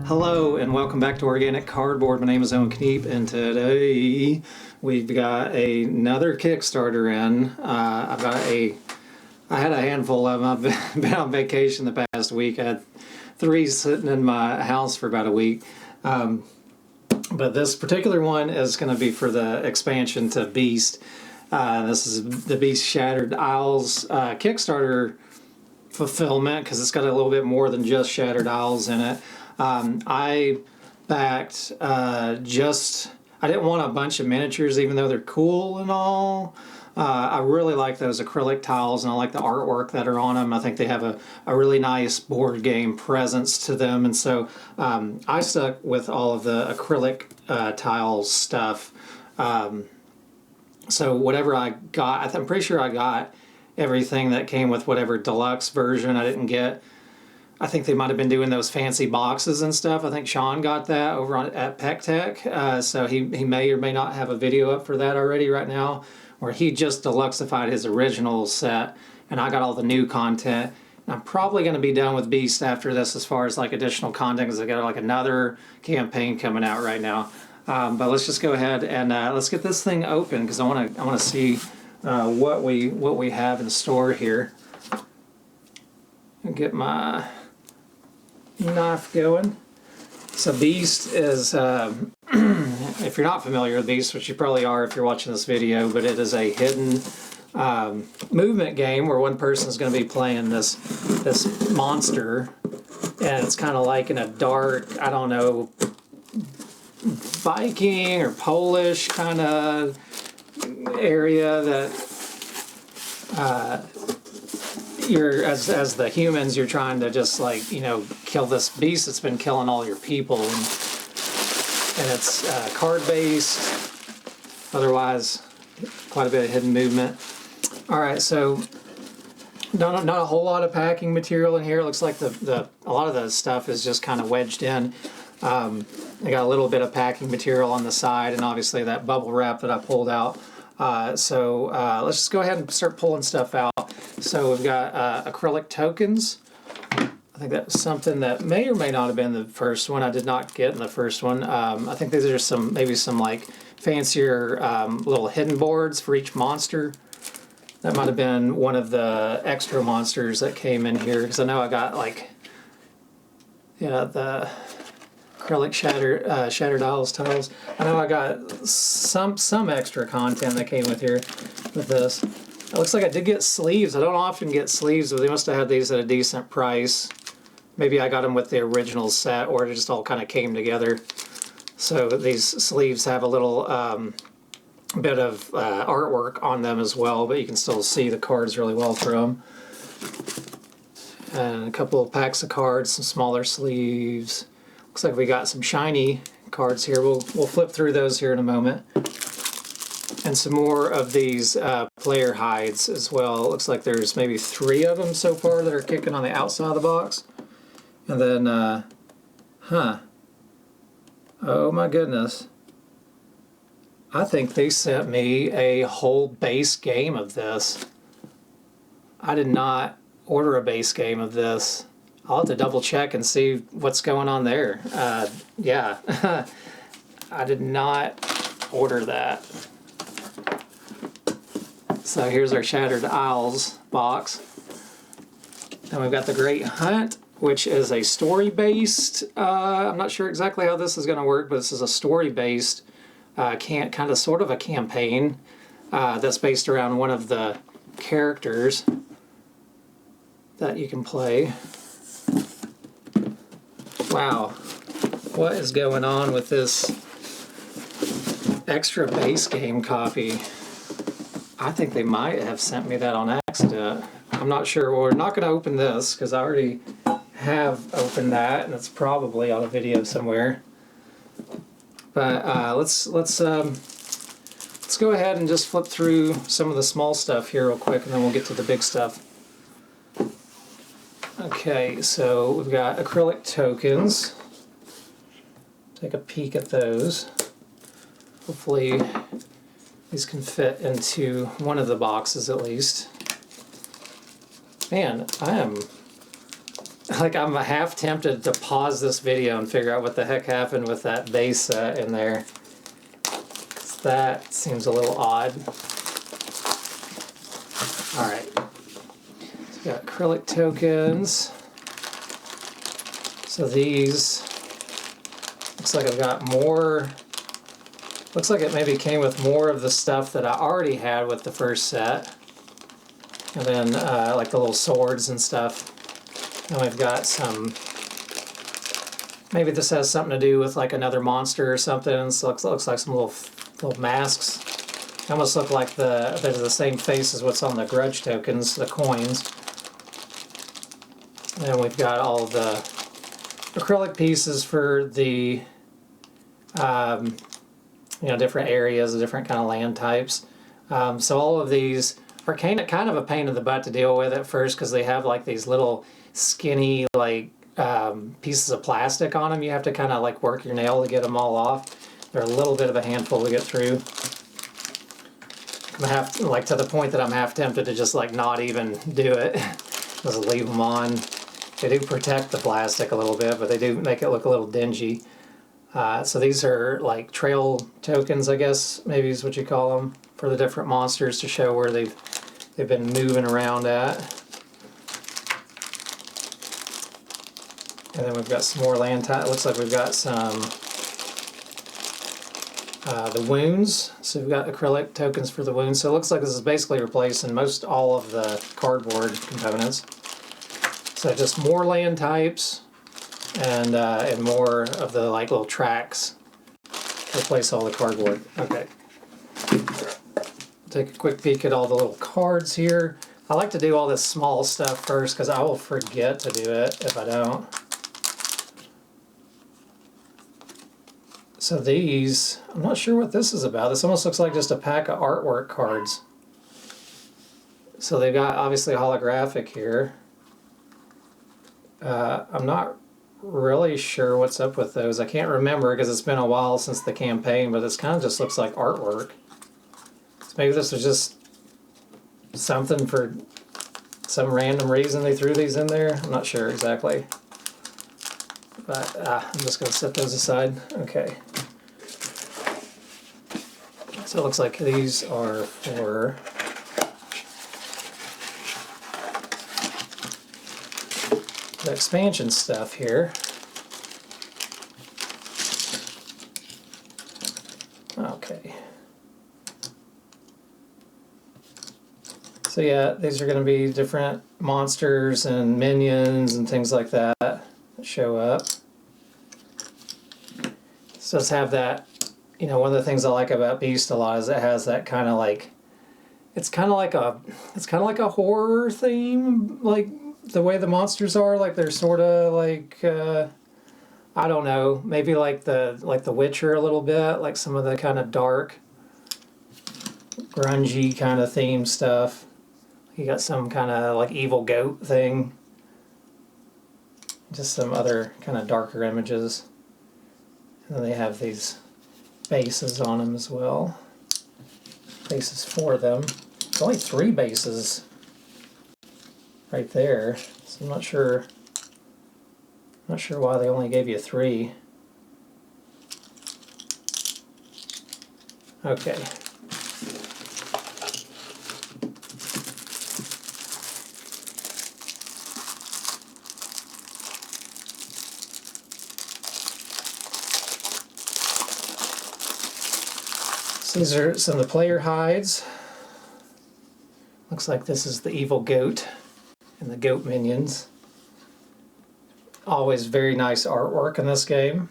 Hello and welcome back to Organic Cardboard. My name is Owen Kneep and today we've got another Kickstarter in. I had a handful of them. I've been on vacation the past week. I had 3 sitting in my house for about a week. But this particular one is going to be for the expansion to Beast. This is the Beast Shattered Isles Kickstarter fulfillment because it's got a little bit more than just Shattered Isles in it. I backed I didn't want a bunch of miniatures even though they're cool and all. I really like those acrylic tiles and I like the artwork that are on them. I think they have a really nice board game presence to them, and so I stuck with all of the acrylic tile stuff. So whatever I got, I'm pretty sure I got everything that came with whatever deluxe version. I didn't get, I think they might have been doing those fancy boxes and stuff. I think Sean got that over at PecktecGames. So he may or may not have a video up for that already right now, where he just deluxeified his original set and I got all the new content. I'm probably going to be done with Beast after this as far as like additional content, because I got like another campaign coming out right now. But let's just go ahead and let's get this thing open, because I want to see what we have in store here. And get my knife going. So Beast is, if you're not familiar with Beast, which you probably are if you're watching this video, but it is a hidden movement game where one person is going to be playing this monster, and it's kind of like in a dark, I don't know, Viking or Polish kind of area that you're, as the humans, you're trying to just, like, you know, kill this beast that's been killing all your people, and it's card based, otherwise quite a bit of hidden movement. Alright, so not a whole lot of packing material in here. It looks like a lot of the stuff is just kind of wedged in. I got a little bit of packing material on the side, and obviously that bubble wrap that I pulled out. So let's just go ahead and start pulling stuff out. So we've got acrylic tokens. I think that's something that may or may not have been the first one. I did not get in the first one. I think these are maybe some like fancier little hidden boards for each monster. That might have been one of the extra monsters that came in here, because I know I got, like, yeah, the acrylic Shattered Isles tiles. I know I got some extra content that came with here with this. It looks like I did get sleeves. I don't often get sleeves, but they must have had these at a decent price. Maybe I got them with the original set, or it just all kind of came together. So these sleeves have a little bit of artwork on them as well, but you can still see the cards really well through them. And a couple of packs of cards, some smaller sleeves. Looks like we got some shiny cards here. We'll flip through those here in a moment. And some more of these player hides as well. It looks like there's maybe 3 of them so far that are kicking on the outside of the box. And then, oh my goodness. I think they sent me a whole base game of this. I did not order a base game of this. I'll have to double check and see what's going on there. Yeah, I did not order that. So here's our Shattered Isles box. And we've got the Great Hunt, which is a story-based, I'm not sure exactly how this is going to work, but this is a story-based, kind of sort of a campaign that's based around one of the characters that you can play. Wow, what is going on with this extra base game copy? I think they might have sent me that on accident. I'm not sure. Well, we're not going to open this because I already have opened that, and it's probably on a video somewhere. But let's go ahead and just flip through some of the small stuff here real quick, and then we'll get to the big stuff. Okay, so we've got acrylic tokens. Take a peek at those. Hopefully these can fit into one of the boxes at least. Man, I am like I'm half tempted to pause this video and figure out what the heck happened with that base set in there. 'Cause that seems a little odd. Alright. So we got acrylic tokens. So these, looks like I've got more, looks like it maybe came with more of the stuff that I already had with the first set. And then like the little swords and stuff. And we've got some, maybe this has something to do with like another monster or something. So it looks like some little masks. They almost look like they're the same face as what's on the grudge tokens, the coins. And then we've got all the acrylic pieces for the you know, different areas, different kind of land types. So all of these are kind of a pain in the butt to deal with at first because they have like these little skinny like pieces of plastic on them. You have to kind of like work your nail to get them all off. They're a little bit of a handful to get through. I'm like to the point that I'm half tempted to just like not even do it. Just leave them on. They do protect the plastic a little bit, but they do make it look a little dingy. So these are like trail tokens, I guess, maybe is what you call them, for the different monsters to show where they've been moving around at. And then we've got some more land type. It looks like we've got some the wounds. So we've got acrylic tokens for the wounds. So it looks like this is basically replacing most all of the cardboard components. So just more land types and more of the like little tracks to replace all the cardboard. Okay. Take a quick peek at all the little cards here. I like to do all this small stuff first because I will forget to do it if I don't. So these, I'm not sure what this is about. This almost looks like just a pack of artwork cards. So they've got obviously holographic here. I'm not really sure what's up with those. I can't remember because it's been a while since the campaign, but this kind of just looks like artwork. So maybe this was just something for some random reason they threw these in there. I'm not sure exactly. But I'm just going to set those aside. Okay. So it looks like these are for the expansion stuff here. Okay. So yeah, these are going to be different monsters and minions and things like that show up. This does have that, you know, one of the things I like about Beast a lot is it has that kind of like, it's kind of like a horror theme, like the way the monsters are, like they're sort of like I don't know, maybe like the Witcher a little bit, like some of the kind of dark, grungy kind of theme stuff. You got some kind of like evil goat thing. Just some other kind of darker images. And then they have these bases on them as well. Bases for them. There's only 3 bases right there. So I'm not sure why they only gave you 3. Okay. So these are some of the player hides. Looks like this is the evil goat and the goat minions. Always very nice artwork in this game.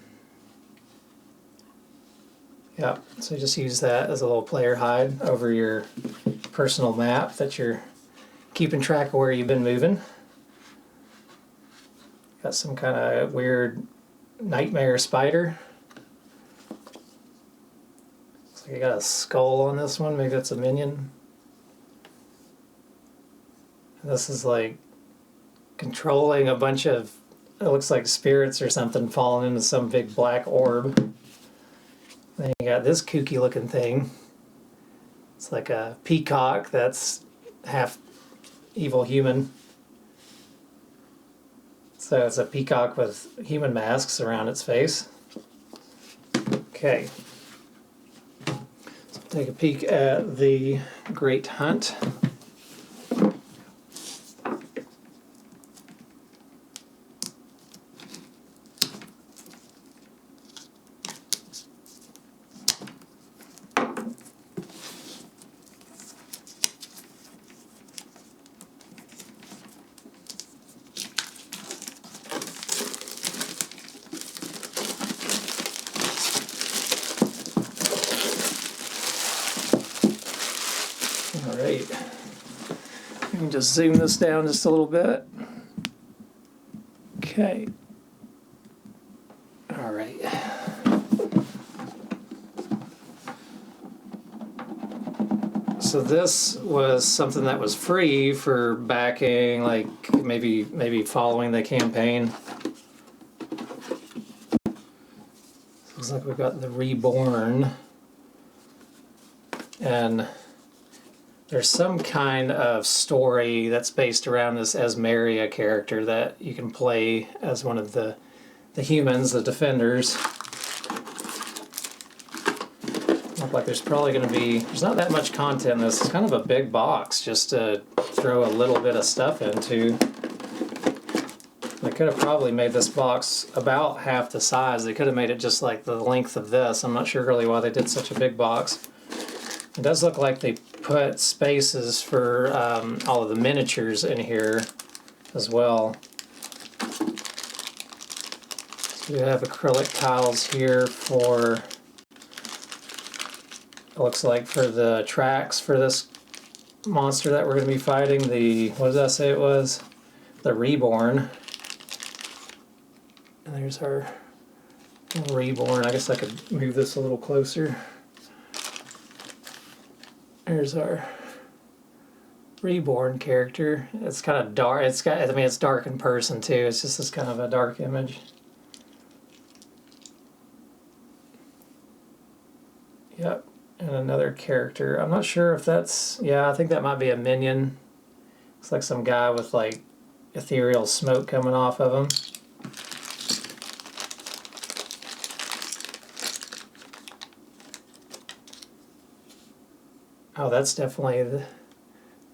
Yeah, so just use that as a little player hide over your personal map that you're keeping track of where you've been moving. Got some kind of weird nightmare spider. Looks like you got a skull on this one, maybe that's a minion. And this is like controlling a bunch of, it looks like spirits or something falling into some big black orb. Then you got this kooky looking thing. It's like a peacock that's half evil human. So it's a peacock with human masks around its face. Okay. So take a peek at the Great Hunt. Alright, we can just zoom this down just a little bit. Okay. Alright. So this was something that was free for backing, like maybe following the campaign. Looks like we've got the Reborn. And there's some kind of story that's based around this Esmeria character that you can play as one of the humans, the defenders. Look like there's probably going to be, there's not that much content in this. It's kind of a big box just to throw a little bit of stuff into. They could have probably made this box about half the size. They could have made it just like the length of this. I'm not sure really why they did such a big box. It does look like they put spaces for all of the miniatures in here as well. So we have acrylic tiles here for, it looks like for the tracks for this monster that we're going to be fighting. The, what did I say it was? The Reborn. And there's our Reborn. I guess I could move this a little closer. There's our Reborn character. It's kind of dark. It's got, I mean, it's dark in person too. It's just this kind of a dark image. Yep. And another character. I'm not sure if that's, yeah, I think that might be a minion. Looks like some guy with like ethereal smoke coming off of him. Oh, that's definitely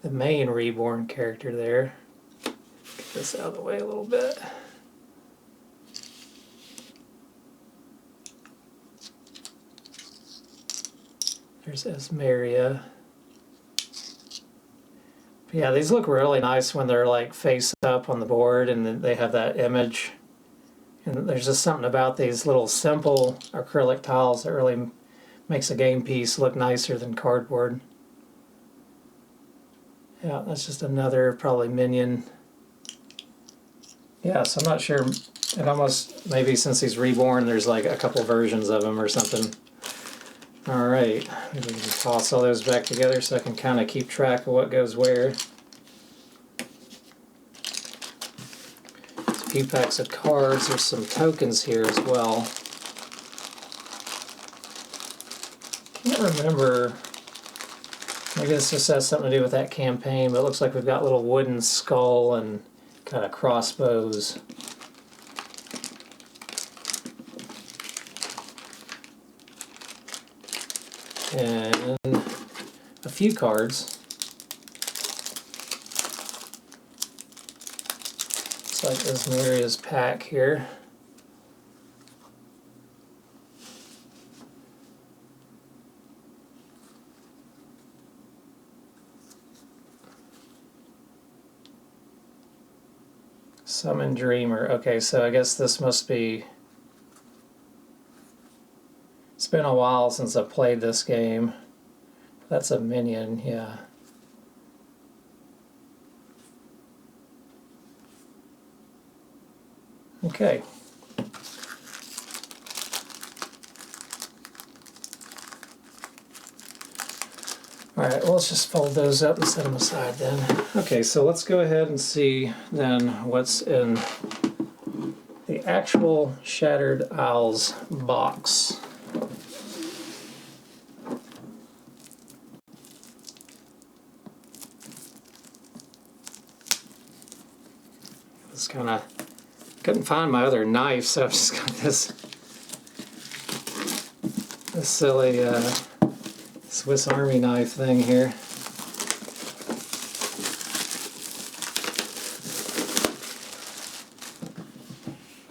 the main Reborn character there. Get this out of the way a little bit. There's Esmeria. Yeah, these look really nice when they're like face up on the board and then they have that image. And there's just something about these little simple acrylic tiles that really makes a game piece look nicer than cardboard. Yeah, that's just another probably minion. Yeah, so I'm not sure. It almost, maybe since he's Reborn, there's like a couple versions of him or something. Alright, maybe we can toss all those back together so I can kind of keep track of what goes where. There's a few packs of cards. There's some tokens here as well. Can't remember. Maybe this just has something to do with that campaign, but it looks like we've got little wooden skull and kind of crossbows. And a few cards. Looks like Esmeria's pack here. Summon Dreamer. Okay, so I guess this must be... It's been a while since I played this game. That's a minion, yeah. Okay. Alright, well, let's just fold those up and set them aside then. Okay, so let's go ahead and see then what's in the actual Shattered Isles box. Let's kind of Couldn't find my other knife, so I've just got this silly Swiss Army knife thing here.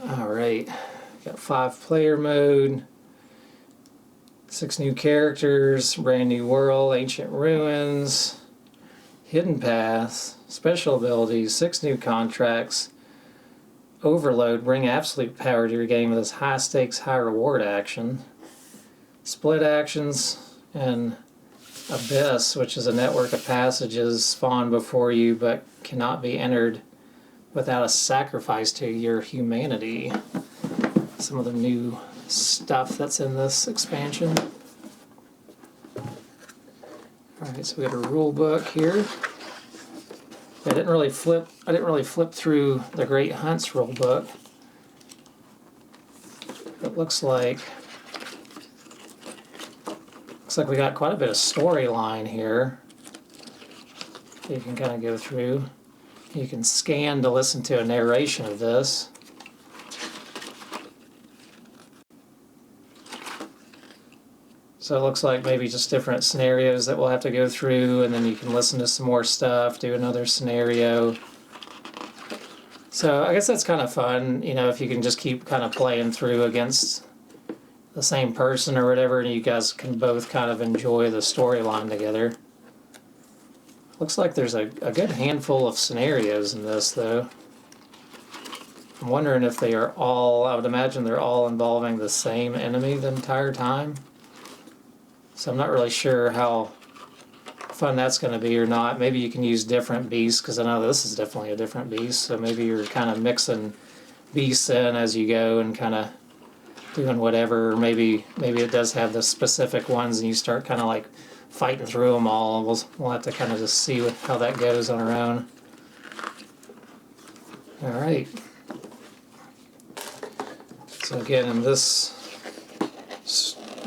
Alright, got 5-player mode, 6 new characters, brand new world, ancient ruins, hidden paths, special abilities, 6 new contracts, overload, bring absolute power to your game with this high stakes, high reward action, split actions, and abyss, which is a network of passages spawn before you but cannot be entered without a sacrifice to your humanity. Some of the new stuff that's in this expansion. Alright, so we got a rule book here. I didn't really flip through the Great Hunts rule book. It looks like we got quite a bit of storyline here. You can kind of go through. You can scan to listen to a narration of this. So it looks like maybe just different scenarios that we'll have to go through, and then you can listen to some more stuff, do another scenario. So I guess that's kind of fun, you know, if you can just keep kind of playing through against the same person or whatever, and you guys can both kind of enjoy the storyline together. Looks like there's a good handful of scenarios in this, though. I'm wondering if they are all, I would imagine they're all involving the same enemy the entire time. So I'm not really sure how fun that's going to be or not. Maybe you can use different beasts, because I know this is definitely a different beast, so maybe you're kind of mixing beasts in as you go and kind of doing whatever. Maybe it does have the specific ones and you start kind of like fighting through them all. We'll have to kind of just see how that goes on our own. Alright. So again, in this,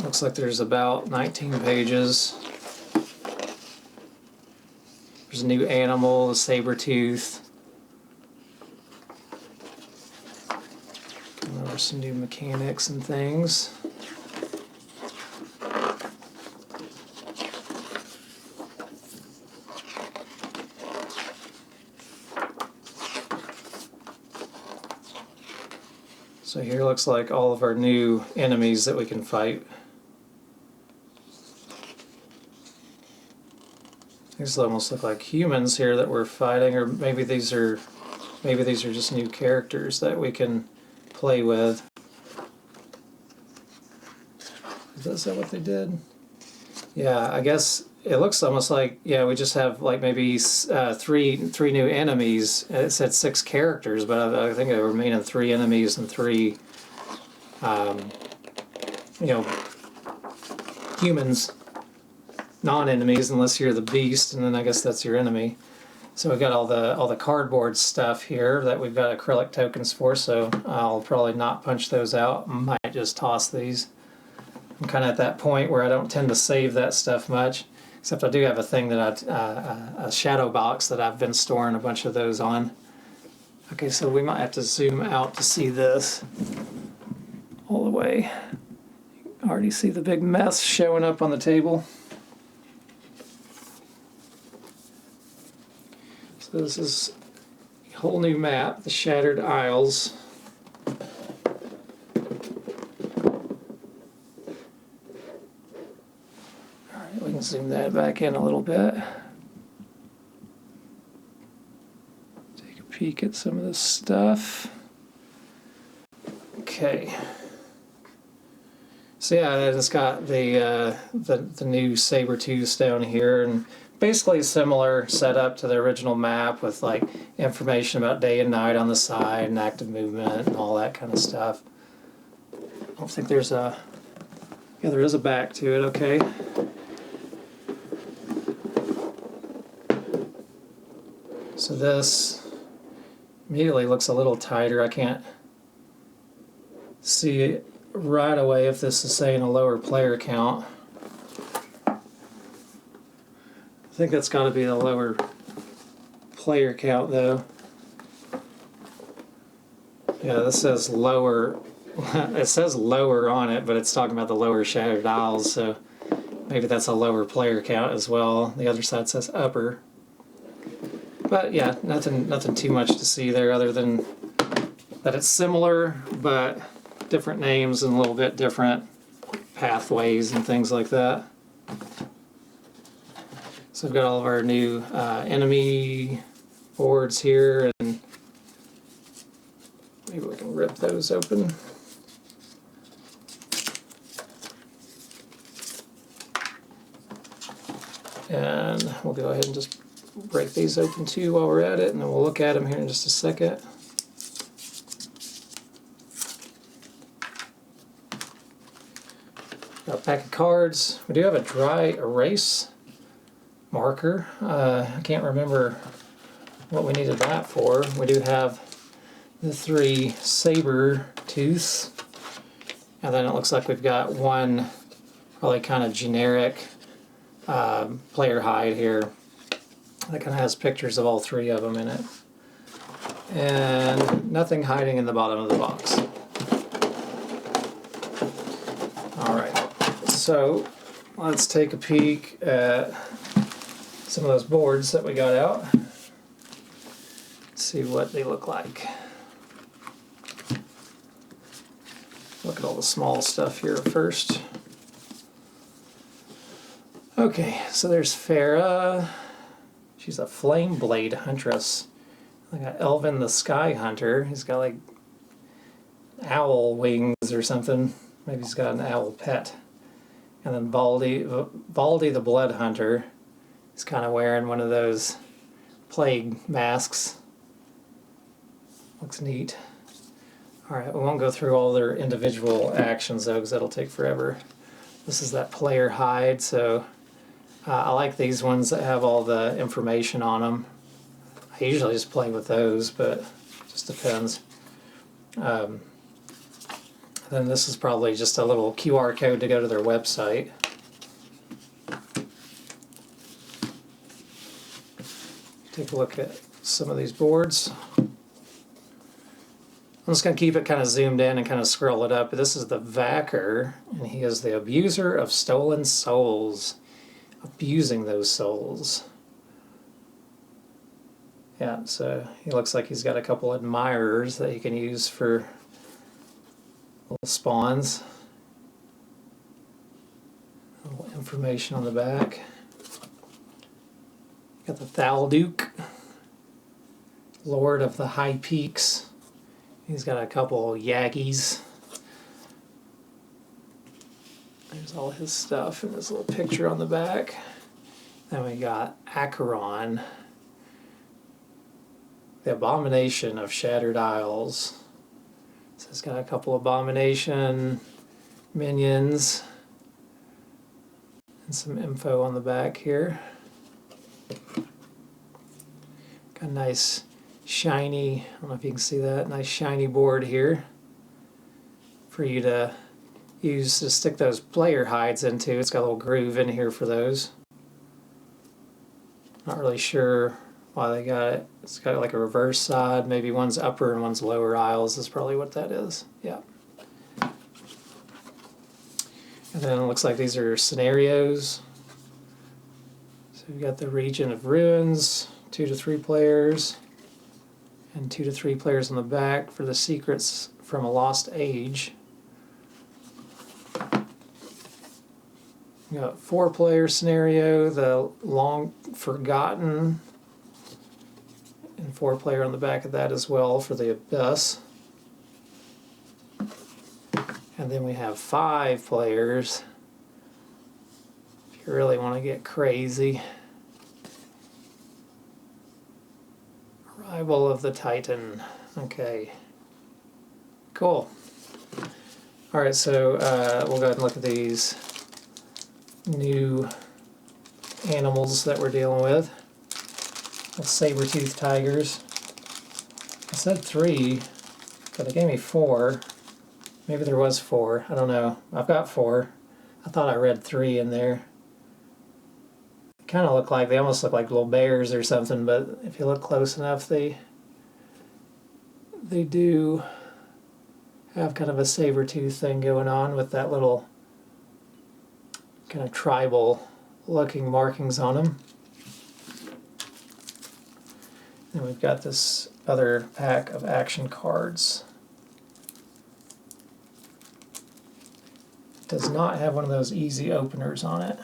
looks like there's about 19 pages. There's a new animal, the saber-tooth. Going over some new mechanics and things. So here looks like all of our new enemies that we can fight. These almost look like humans here that we're fighting, or maybe these are just new characters that we can play with. Is that what they did? Yeah, I guess it looks almost like, yeah, we just have like maybe three new enemies. It said 6 characters, but I think there were meaning 3 enemies and 3, you know, humans, non-enemies, unless you're the beast, and then I guess that's your enemy. So we've got all the cardboard stuff here that we've got acrylic tokens for. So I'll probably not punch those out. Might just toss these. I'm kind of at that point where I don't tend to save that stuff much. Except I do have a thing that a shadow box that I've been storing a bunch of those on. Okay, so we might have to zoom out to see this all the way. You can already see the big mess showing up on the table. So this is a whole new map, the Shattered Isles. We can zoom that back in a little bit. Take a peek at some of this stuff. Okay. So yeah, it's got the new saber-tooths down here, and basically a similar setup to the original map with like information about day and night on the side and active movement and all that kind of stuff. I don't think there's a... Yeah, there is a back to it, okay. So this immediately looks a little tighter. I can't see right away if this is saying a lower player count. I think that's got to be the lower player count though. Yeah, this says lower. It says lower on it, but it's talking about the lower shattered isles, so maybe that's a lower player count as well. The other side says upper. But yeah, nothing too much to see there other than that it's similar, but different names and a little bit different pathways and things like that. So we've got all of our new enemy boards here, and maybe we can rip those open. And we'll go ahead and just break these open too while we're at it, and then we'll look at them here in just a second. Got a pack of cards. We do have a dry erase marker. I can't remember what we needed that for. We do have the 3 saber tooths, and then it looks like we've got one probably kind of generic player hide here that kind of has pictures of all 3 of them in it, and nothing hiding in the bottom of the box. Alright, so let's take a peek at some of those boards that we got out, see what they look like. Look at all the small stuff here first. Okay, so there's Farah. She's a flame blade huntress. I got Elvin the Sky Hunter. He's got like owl wings or something. Maybe he's got an owl pet. And then Baldy the Blood Hunter. He's kind of wearing one of those plague masks. Looks neat. Alright, we won't go through all their individual actions though, because that'll take forever. This is that player hide, so I like these ones that have all the information on them. I usually just play with those, but it just depends. Then this is probably just a little QR code to go to their website. Take a look at some of these boards. I'm just going to keep it kind of zoomed in and kind of scroll it up. This is the Vacker, and he is the abuser of stolen souls. Abusing those souls. Yeah, so he looks like he's got a couple admirers that he can use for little spawns. A little information on the back. Got the Thalduke, Lord of the High Peaks. He's got a couple Yaggies. There's all his stuff and his little picture on the back. Then we got Acheron, the Abomination of Shattered Isles. So it's got a couple Abomination minions and some info on the back here. Got a nice shiny, I don't know if you can see that, nice shiny board here for you to use to stick those player hides into. It's got a little groove in here for those. Not really sure why they got it. It's got like a reverse side. Maybe one's upper and one's lower aisles is probably what that is. Yeah. And then it looks like these are scenarios. So we've got the Region of Ruins, 2 to 3 players, and 2 to 3 players on the back for the Secrets from a Lost Age. We got 4-player scenario, the Long Forgotten, and 4-player on the back of that as well for the Abyss. And then we have 5 players if you really want to get crazy. Arrival of the Titan. Okay. Cool. Alright, so we'll go ahead and look at these new animals that we're dealing with. The saber-toothed tigers. I said 3, but they gave me 4. Maybe there was 4. I don't know. I've got 4. I thought I read 3 in there. Kind of look like, they almost look like little bears or something, but if you look close enough, they do have kind of a saber-tooth thing going on with that little kind of tribal looking markings on them. And we've got this other pack of action cards. It does not have one of those easy openers on it.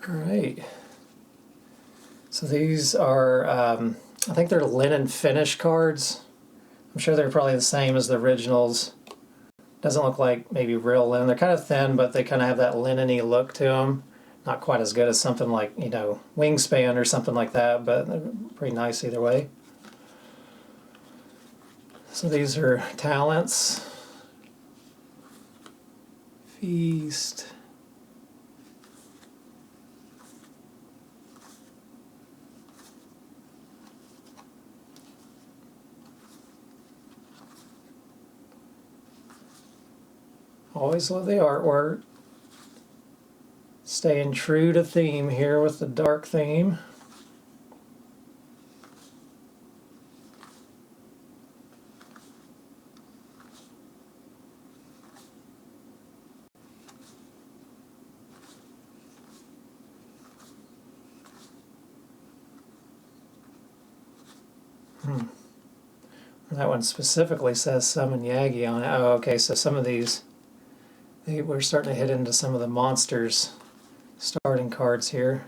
All right, so these are, I think they're linen finish cards. I'm sure they're probably the same as the originals. Doesn't look like maybe real linen. They're kind of thin, but they kind of have that linen-y look to them. Not quite as good as something like, you know, Wingspan or something like that, but they're pretty nice either way. So these are talents. Feast. Always love the artwork. Staying true to theme here with the dark theme. That one specifically says Summon Yagi on it. Oh, okay, so some of these, we're starting to hit into some of the monsters starting cards here.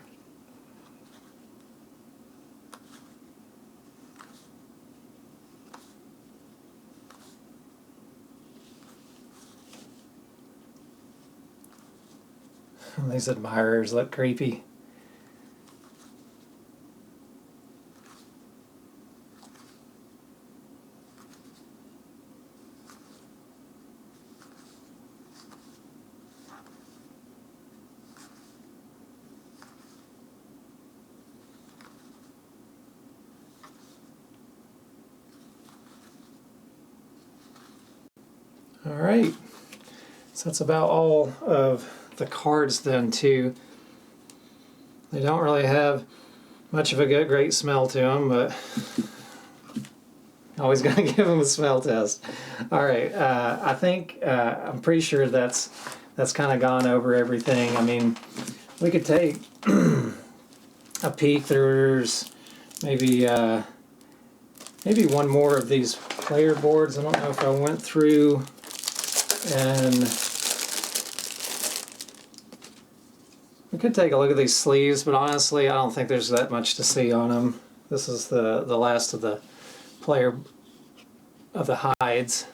These admirers look creepy. All right, so that's about all of the cards then too. They don't really have much of a great smell to them, but always got to give them a smell test. All right, I think I'm pretty sure that's kind of gone over everything. I mean, we could take a peek. There's maybe one more of these player boards. I don't know if I went through and we could take a look at these sleeves, but honestly I don't think there's that much to see on them. This is the last of the player of the hides.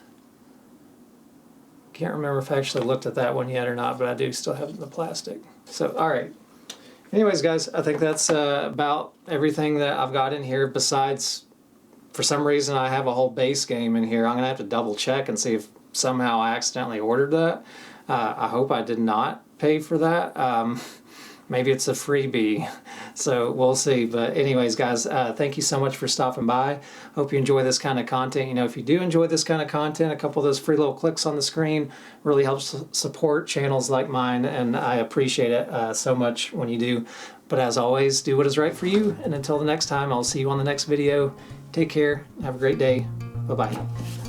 Can't remember if I actually looked at that one yet or not, but I do still have it in the plastic. So alright, anyways guys, I think that's about everything that I've got in here. Besides, for some reason I have a whole base game in here. I'm gonna have to double check and see if somehow I accidentally ordered that. I hope I did not pay for that. Maybe it's a freebie, so we'll see. But anyways guys, thank you so much for stopping by. Hope you enjoy this kind of content. You know, if you do enjoy this kind of content, a couple of those free little clicks on the screen really helps support channels like mine, and I appreciate it so much when you do. But as always, do what is right for you, and until the next time, I'll see you on the next video. Take care, have a great day, bye-bye.